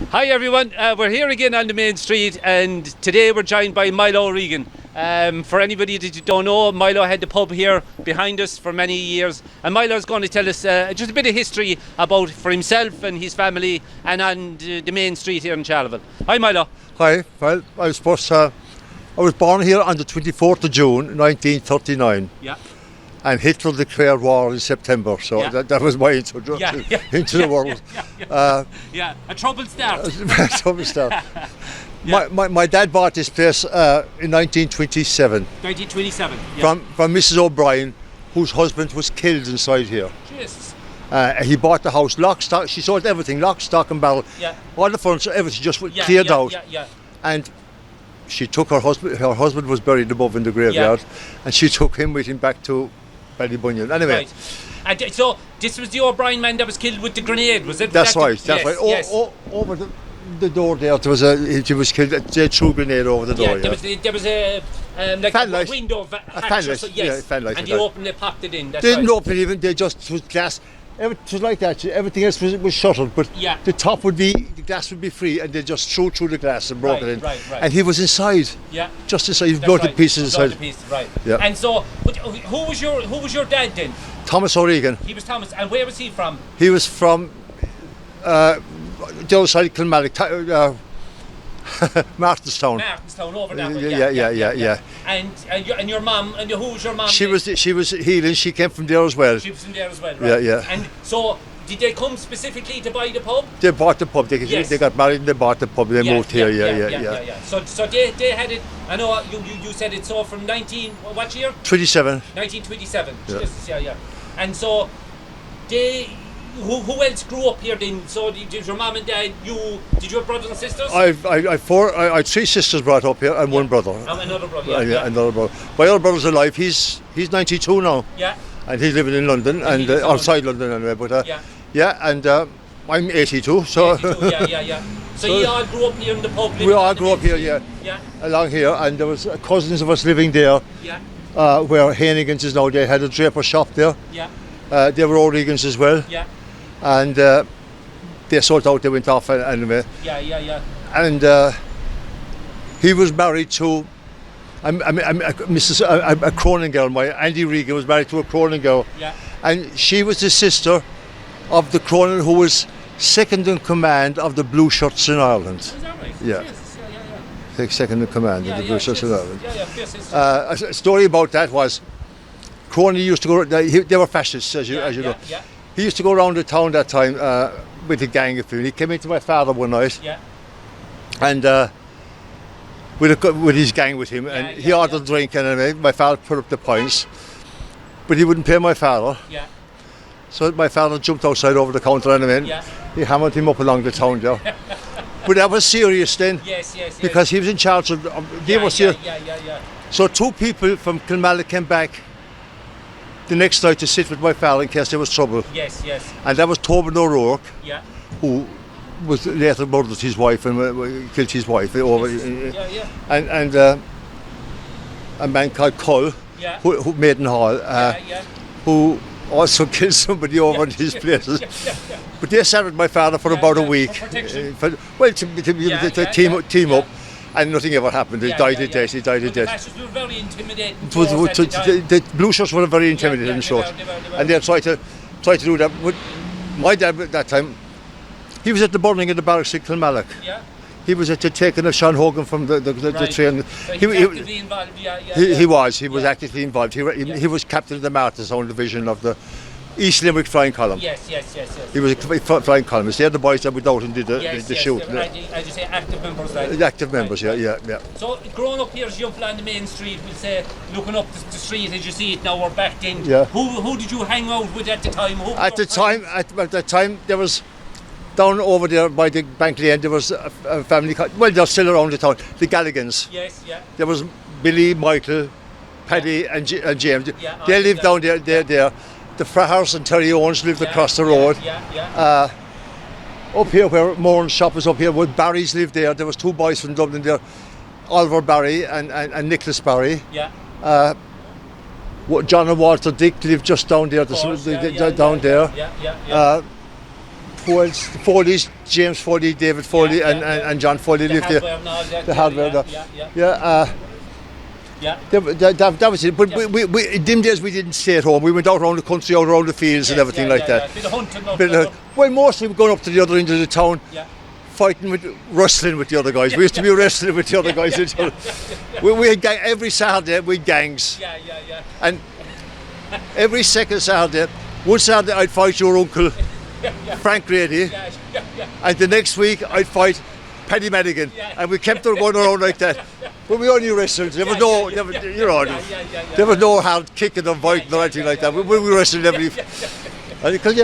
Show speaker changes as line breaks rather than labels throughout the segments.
Hi everyone, we're here again on the main street, and today we're joined by Milo O'Regan. For anybody that you don't know, Milo had the pub here behind us for many years, and Milo's going to tell us just a bit of history about for himself and his family and on the main street here in Charleville. Hi Milo.
Hi, well, I was born here on the 24th of June 1939.
Yeah.
And Hitler declared war in September, so
Yeah.
that was my introduction into the world.
Yeah, a troubled start.
Trouble start. My dad bought this place in 1927
1927.
from Mrs. O'Brien, whose husband was killed inside here.
Jesus.
He bought the house, lock, stock, she sold everything, lock, stock and barrel.
Yeah.
All the furniture, everything just cleared out.
Yeah.
And she took her husband was buried above in the graveyard, and she took him with him back to Ballybunion. Anyway.
Right. And so this was the O'Brien man that was killed with the grenade, was it?
That's right.
Yes.
Over the door there was he was killed. They threw a grenade over the door.
There was a like
fan
a
light.
window
A fan light.
yes.
Fan light.
And he opened it, popped it in. That's
They didn't
right.
open it even. They just it was glass. It was like that. Everything else was shuttered, but the top the glass would be free, and they just threw through the glass and broke it in.
Right.
And he was inside.
Yeah.
Just inside. He blew the pieces inside.
Right.
Yeah.
And so, who was your dad then?
Thomas O'Regan.
He was Thomas. And where was he from?
He was from the other side of Kilmallock, Martinstown.
Martinstown, over that way.
Yeah.
And your mum, and who was your mum?
She was Healing. She came from there as well.
She was from there as well, right?
Yeah.
And so, did they come specifically to buy the pub?
They bought the pub. They got married and they bought the pub. They moved here. Yeah.
So they had it. I know you said it. So from what year?
27.
1927.
Yeah.
Jesus, yeah. And so they. Who else grew up here then? So did your mum and dad? Did you have brothers and sisters?
I had three sisters brought up here and one brother.
And another brother.
Another brother. My other brother's alive. He's 92 now.
Yeah.
And he's living in London and outside London anyway. But and I'm 82. So
82, yeah. So you all grew up here in the pub.
We all grew up here,
Yeah.
along here, and there was cousins of us living there.
Yeah.
Where Hannigan's is now. They had a draper shop there.
Yeah.
They were O'Regans as well.
Yeah.
And they sold out. They went off anyway.
Yeah.
And he was married to a Cronin girl. My Andy Regan was married to a Cronin girl.
Yeah.
And she was the sister of the Cronin who was second in command of the Blue Shirts in Ireland.
Is that right?
Yeah.
Jesus,
Second in command of the Blue Shirts in Ireland.
Yeah.
A story about that was Cronin used to go. They were fascists, as you know.
Yeah.
He used to go around the town that time with a gang of people. He came into my father one night.
Yeah.
And with his gang with him, and he ordered a drink, and my father put up the points, but he wouldn't pay my father.
Yeah.
So my father jumped outside over the counter, and he hammered him up along the town there. But that was serious then.
Yes.
Because he was in charge of. They were serious.
Yeah.
So two people from Kilmallock came back the next night to sit with my father in case there was trouble.
Yes.
And that was Tobin O'Rourke,
Yeah.
who was later murdered his wife and killed his wife over. And a man called Cull, who Maidenhall, who also killed somebody over in his places. But they sat with my father for about a week. To team up. And nothing ever happened. He died of death.
The fascists were very intimidating.
The Blue Shirts were very intimidating, in short. And they tried to do that. But my dad at that time, he was at the burning of the barracks in Kilmallock.
Yeah.
He was at the taking of Sean Hogan from the train.
So he was actively involved.
He was actively involved. He was captain of the Martinstown division of the East Limerick Flying Column.
Yes.
He was a flying columnist. They had the boys that went out and did the shoot.
As you say, active members.
Active members, yeah.
So growing up here as a young fella on the main street, we'll say, looking up the street as you see it now, or back then, who did you hang out with at the time? At
the time, there was, down over there by the Bank Lane, there was a family, they're still around the town, the Galligans.
Yes.
There was Billy, Michael, Paddy and James. They lived down there. The Frahars and Terry Owens lived across the road. Up here where Moran's shop is up here, where Barry's lived there. There was two boys from Dublin there, Oliver Barry and Nicholas Barry. John and Walter Dick lived just down there. Down there. who else? The Foley's, James Foley, David Foley, and John Foley lived there. The hardware. That was it. But we in them days we didn't stay at home. We went out around the country, out around the fields and everything like that.
Bit of hunting.
Well, mostly we going up to the other end of the town, wrestling with the other guys. We used to be wrestling with the other guys. We had every Saturday we had gangs. And every second Saturday, one Saturday I'd fight your uncle, Frank Grady, and the next week I'd fight Paddy Madigan, and we kept on going around like that. But we only wrestled. There was there was no hard kicking or fighting or anything like that. We wrestled every. Because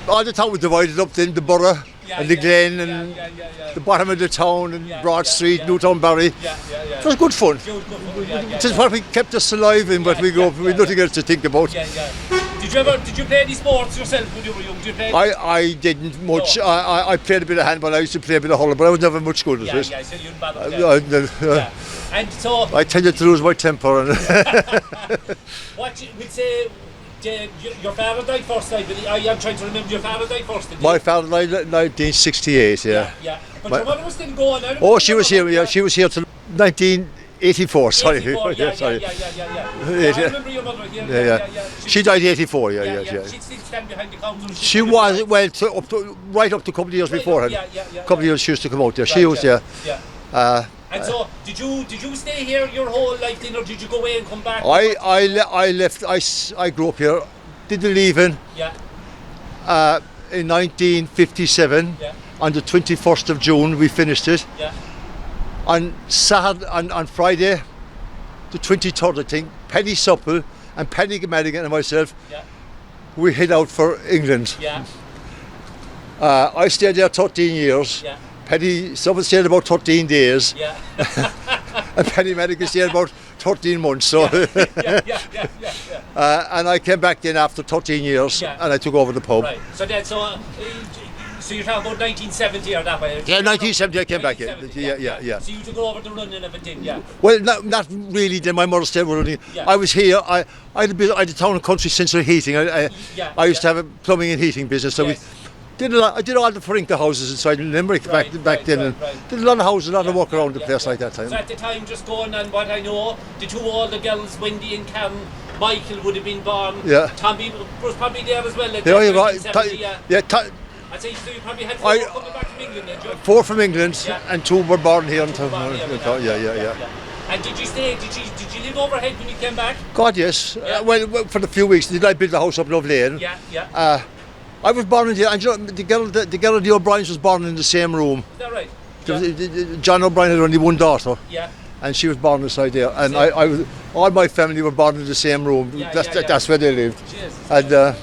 all the town was divided up then, the borough and the glen and the bottom of the town and Broad Street, Newtown Barry. It was good fun. It is what we kept us alive in, but we grew up with nothing else to think about.
Did you play any sports yourself when you were young? Did you play?
I didn't much. No. I played a bit of handball. I used to play a bit of hurling, but I was never much good at it.
So you didn't bother. And so
I tended to lose my temper.
What would say? Your father died first, I believe. I'm trying to remember. Your father died first, didn't he?
My father died in 1968.
Yeah. But your mother was still going.
She was here. Yeah, she was here till 1984. Sorry.
84,
sorry.
I remember your mother here. Yeah.
She died in 84. Yeah.
She'd still stand behind the counter.
She was right up to a couple of years beforehand. A couple of years she used to come out there. She was there.
And so, did you stay here your whole life then, or did you go away and come back?
I left. I grew up here. Did the leaving. In 1957. On the 21st of June, we finished it. On Saturday, on Friday, the 23rd, I think, Paddy Supple and Paddy Madigan and myself, we head out for England. I stayed there 13 years. Paddy Supple stayed about 13 days. And Paddy Madigan stayed about 13 months. So and I came back then after 13 years and I took over the pub.
Right. So you're talking about 1970 or that way?
Yeah, 1970 I came back.
Yeah. So you took over the running of it then,
Well, not really. Then my mother stayed running. I was here. I had a town and country central heating. I used to have a plumbing and heating business. So I did all the Farinka houses inside Limerick back then. And did a lot of houses, a lot of work around the place like that time.
So at the time, just going on what I know, the two older girls, Wendy and Cam, Michael would have been born. Tommy was probably there as well. I'd say so you probably had four coming back from England then, Joe?
4 from England and 2 were born here in town.
And did you stay? Did you live overhead when you came back?
God, yes. Well, for the few weeks, did I build the house up in Love Lane? I was born in here, and the girl of the O'Briens was born in the same room.
Is that right?
John O'Brien had only one daughter.
Yeah.
And she was born inside there, and all my family were born in the same room. That's where they lived. And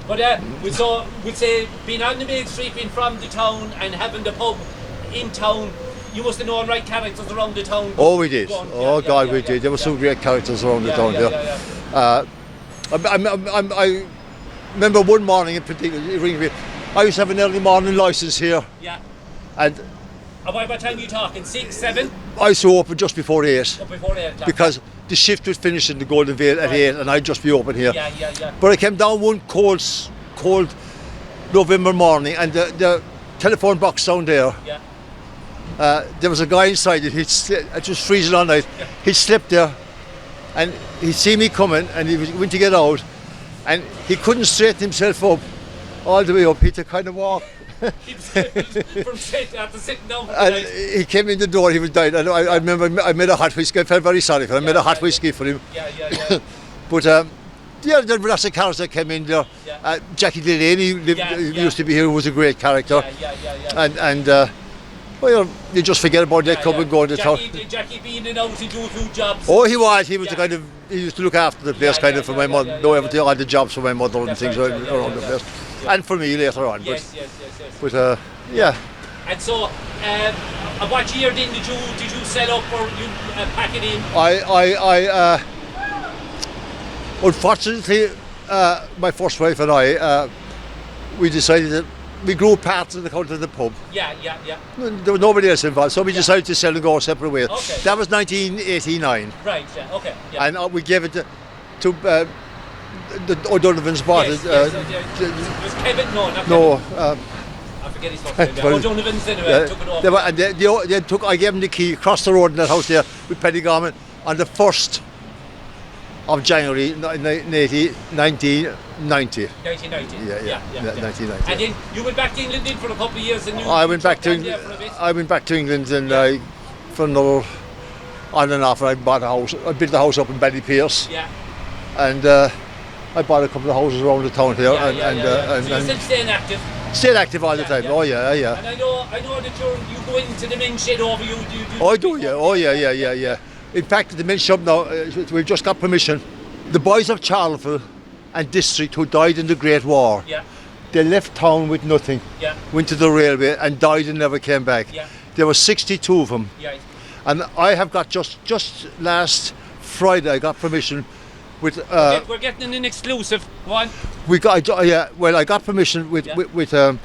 But we'd say being on the main street, being from the town and having the pub in town, you must have known right characters around the town.
Oh, we did. We did. There were some great characters around the town there. I remember one morning in particular, I used to have an early morning licence here. And
by what time are you talking? 6, 7?
I used to open just before 8.
Before 8 o'clock.
Because the shift was finished in the Golden Vale at 8 and I'd just be open here. But I came down one cold November morning and the telephone box down there, there was a guy inside it. It was freezing all night. He slept there and he'd see me coming and he went to get out and he couldn't straighten himself up all the way up. He had to kind of walk.
From after sitting down.
And he came in the door, he was dying. And I remember I made a hot whiskey. I felt very sorry for him. I made a hot whiskey for him. But the rest of the characters that came in there, Jackie Delaney used to be here, who was a great character. And well, you just forget about that club and go into town.
Jackie being in out to do a few jobs.
Oh, he was. He was the kind of, he used to look after the place for my mother, know everything, all the jobs for my mother and things around the place. And for me later on. But
And so, what year then did you set up or you pack it in?
Unfortunately, my first wife and I, we decided that we grew apart on account of the pub. There was nobody else involved, so we decided to sell and go separate ways. That was 1989.
Right.
And we gave it to the O'Donovan's bought
Yes,
it.
yes, it was Kevin. No, not
No.
Kevin. I forget his first name.
Well,
O'Donovan's anyway. Took it off.
They took. I gave them the key across the road in that house there with Paddy Gorman on the 1st of January 1990.
1990.
Yeah, 1990.
And then you went back to England then for a couple of years, and
I went back to
there for a bit.
I went back to England and for another on and off. I bought a house. I built a house up in Ballypierce.
Yeah.
And I bought a couple of houses around the town here.
So you're still staying active.
Stayed active all the time.
Yeah.
Oh yeah.
And I know that you go into the men's shed over you.
I do, yeah. Oh yeah. In fact, the men's shop now, we've just got permission. The boys of Charleville and District who died in the Great War,
Yeah.
they left town with nothing,
Yeah.
went to the railway and died and never came back.
Yeah.
There were 62 of them.
Yeah.
And I have got just last Friday, I got permission with.
We're getting an exclusive one.
I got permission with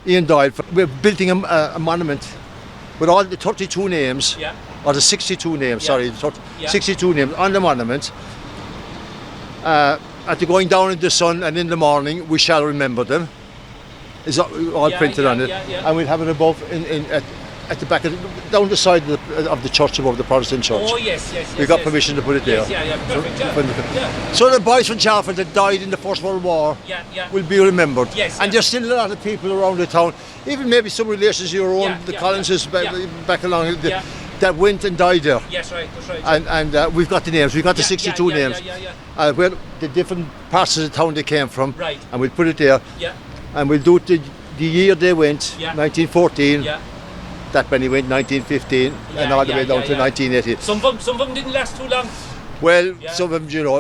Ian Doyle. We're building a monument with all the 32 names,
Yeah.
or the 62 names.
Yeah.
Sorry, 62 names on the monument. At the going down in the sun and in the morning, we shall remember them. Is all printed on it, and we'll have it above at the back down the side of the church above the Protestant church.
Oh yes.
We got permission to put it there.
Perfect.
So the boys from Charleville that died in the First World War will be remembered.
Yes,
and there's still a lot of people around the town, even maybe some relations of your own, the Collinses back along, that went and died there.
Yes, right. That's right.
And we've got the names. We've got the 62 names. Where the different parts of the town they came from.
Right.
And we'll put it there.
Yeah.
And we'll do it the year they went, 1914.
Yeah.
That when he went 1915 and all the way down to 1980.
Some of them didn't last too long.
Well, some of them,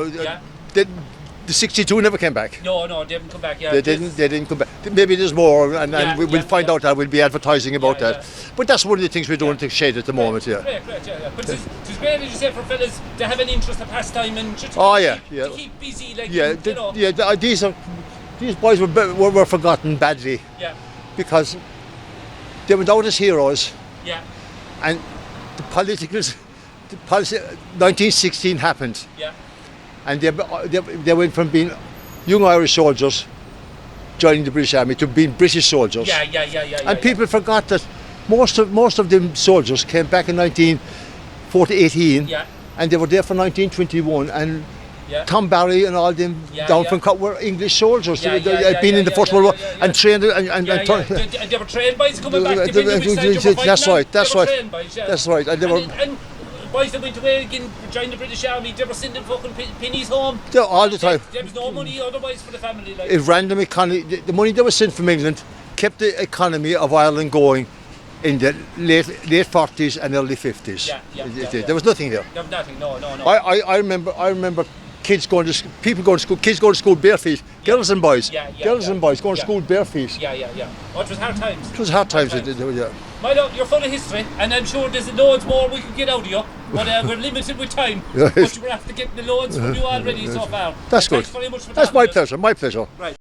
the 62 never came back.
No, they didn't come back. Yeah,
They didn't come back. Maybe there's more, and we'll find out that. We'll be advertising about that. But that's one of the things we're doing to shade at the moment.
Great, yeah. But it's great, as you say, for fellas to have an interest, a pastime, and just to keep busy, like
these boys were forgotten badly.
Yeah.
Because they went out as heroes.
Yeah.
And the policy 1916 happened.
Yeah.
And they went from being young Irish soldiers joining the British Army to being British soldiers. And people forgot that most of them soldiers came back in 1918 and they were there for 1921 and Tom Barry and all them down from Cork were English soldiers. They had been in the First World War and trained and
they were trained boys coming back. That's
right. And
boys that went away again, joined the British Army, they were sending fucking pennies home.
All the time.
There was no money otherwise for the family. Like.
It ran the economy. The money that was sent from England kept the economy of Ireland going in the late 40s and early 50s. There was nothing here.
There was nothing. No.
I remember kids going to school, people going to school, kids going to school bare feet, girls and boys, going to school bare feet.
Oh, it was hard times.
It was hard times.
Milo, you're full of history, and I'm sure there's loads more we could get out of you, but we're limited with time. But we're after getting the loads from you already so far.
That's good.
Thanks very much for
That's my pleasure. My pleasure.
Right.